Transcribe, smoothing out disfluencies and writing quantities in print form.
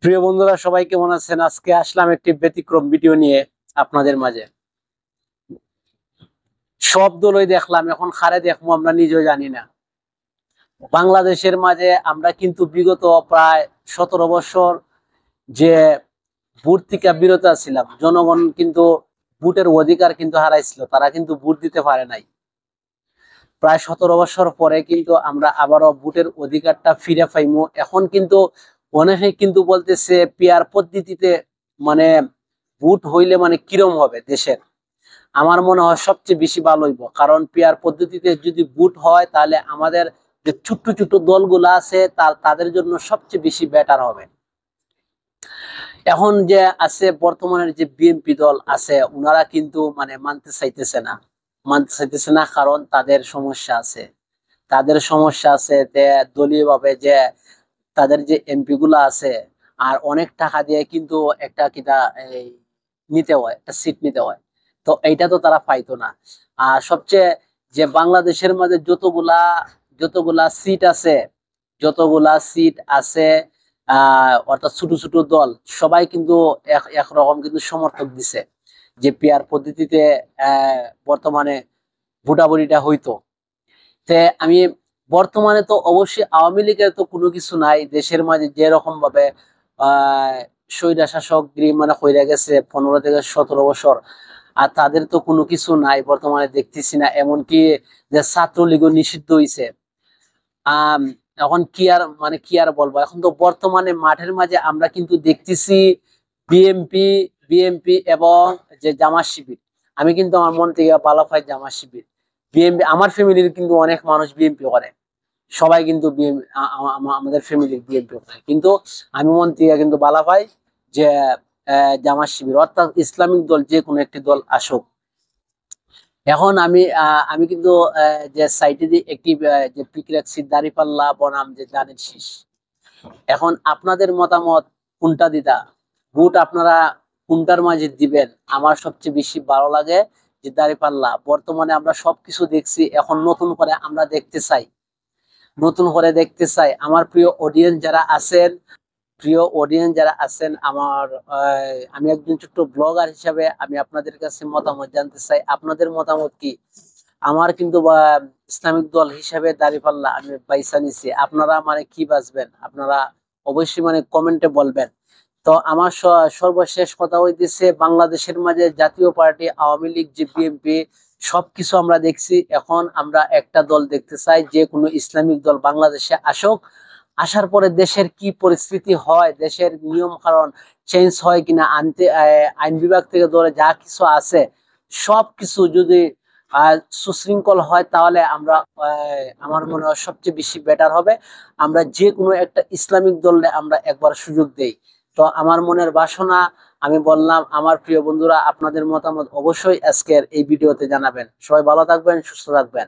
প্রিয় বন্ধুরা, সবাই কেমন আছেন? আজকে আসলাম একটি ব্যতিক্রম ভিডিও নিয়ে আপনাদের মাঝে। সব দলই দেখলাম, এখন কারে দেখবো আমরা নিজেও জানি না। বাংলাদেশের মাঝে আমরা কিন্তু বিগত প্রায় 17 বছর যে ভোট থেকে বিরত ছিলাম, জনগণ কিন্তু ভোটের অধিকার কিন্তু হারাইছিল, তারা কিন্তু ভোট দিতে পারে নাই। প্রায় 17 বছর পরে কিন্তু আমরা আবারও ভোটের অধিকারটা ফিরে পাইমু। এখন কিন্তু অনেকে কিন্তু বলতেছে পিয়ার পদ্ধতিতে মানে ভোট হইলে মানে কিরম হবে দেশের। আমার মনে হয় সবচেয়ে বেশি ভালো হইব, কারণ পিয়ার পদ্ধতিতে যদি ভোট হয় তাহলে আমাদের যে ছোট্ট ছোট্ট দলগুলো আছে তাদের জন্য সবচেয়ে বেশি বেটার হবে। এখন যে আছে বর্তমানের যে বিএনপি দল আছে, ওনারা কিন্তু মানে মানতে চাইতেছে না, কারণ তাদের সমস্যা আছে। যে দলীয় ভাবে যে তাদের যে এমপি গুলা আছে, আর অনেক টাকা দিয়ে কিন্তু একটা কিটা এই নিতে হয়, একটা সিট নিতে হয়। তো এইটা তো তারা পাইতো না। আর সবচেয়ে যে বাংলাদেশের মাঝে যতগুলা সিট আছে অর্থাৎ ছোট ছোট দল সবাই কিন্তু একরকম কিন্তু সমর্থক দিছে যে পিয়ার পদ্ধতিতে বর্তমানে ভোটাভুটিটা হইতো। তে আমি বর্তমানে তো অবশ্যই আওয়ামী লীগের তো কোনো কিছু নাই দেশের মাঝে, যেরকম ভাবে আহ স্বৈরা শাসক মানে হইয়া গেছে 15 থেকে 17 বছর, আর তাদের তো কোনো কিছু নাই বর্তমানে দেখতেছি না। এমনকি যে ছাত্রলীগও নিষিদ্ধ হইছে। আহ এখন কি আর বলবো, এখন তো বর্তমানে মাঠের মাঝে আমরা কিন্তু দেখতেছি বিএমপি বিএমপি এবং যে জামাত শিবির। আমি কিন্তু আমার মন থেকে ভালো পাই জামাত শিবির। বিএমপি আমার ফ্যামিলির কিন্তু অনেক মানুষ বিএমপি করে, সবাই কিন্তু আমাদের ফ্যামিলির বিএনপি করে, কিন্তু আমি মন থেকে কিন্তু ভালো পাই যে জামাত শিবির অর্থাৎ ইসলামিক দল যে কোনো একটি দল আসুক। এখন আমি কিন্তু যে সাইটে দিয়ে একটি যে পিক রাখছি, দাঁড়িপাল্লা বনাম যে ধানের শীষ। এখন আপনাদের মতামত কোনটা দিতা, ভোট আপনারা কোনটার মাঝে দিবেন? আমার সবচেয়ে বেশি ভালো লাগে যে দাঁড়িপাল্লা। বর্তমানে আমরা সবকিছু দেখছি, এখন নতুন করে দেখতে চাই। আমার প্রিয় অডিয়েন্স যারা আছেন আমার, আমি একজন ছোট্ট ব্লগার হিসাবে আমি আপনাদের কাছে মতামত জানতে চাই, আপনাদের মতামত কি? আমার কিন্তু ইসলামিক দল হিসাবে দাঁড়িপাল্লা আমি বাইসা নিছি। আপনারা মানে কি বাঁচবেন, আপনারা অবশ্যই মানে কমেন্টে বলবেন। তো আমার সর্বশেষ কথা হইতেছে, বাংলাদেশের মাঝে জাতীয় পার্টি, আওয়ামী লীগ, যে বিএনপি, সবকিছু আমরা দেখছি। এখন আমরা একটা দল দেখতে চাই, যে কোনো ইসলামিক দল বাংলাদেশে আসুক। আসার পরে দেশের কি পরিস্থিতি হয়, দেশের নিয়ম কারণ চেঞ্জ হয় কিনা, আইন বিভাগ থেকে ধরে যা কিছু আছে সবকিছু যদি সুশৃঙ্খল হয়, তাহলে আমার মনে হয় সবচেয়ে বেশি বেটার হবে। আমরা যে কোনো একটা ইসলামিক দলে আমরা একবার সুযোগ দেই। তো আমার মনের বাসনা আমি বললাম। আমার প্রিয় বন্ধুরা, আপনাদের মতামত অবশ্যই আজকের এই ভিডিওতে জানাবেন। সবাই ভালো থাকবেন, সুস্থ থাকবেন।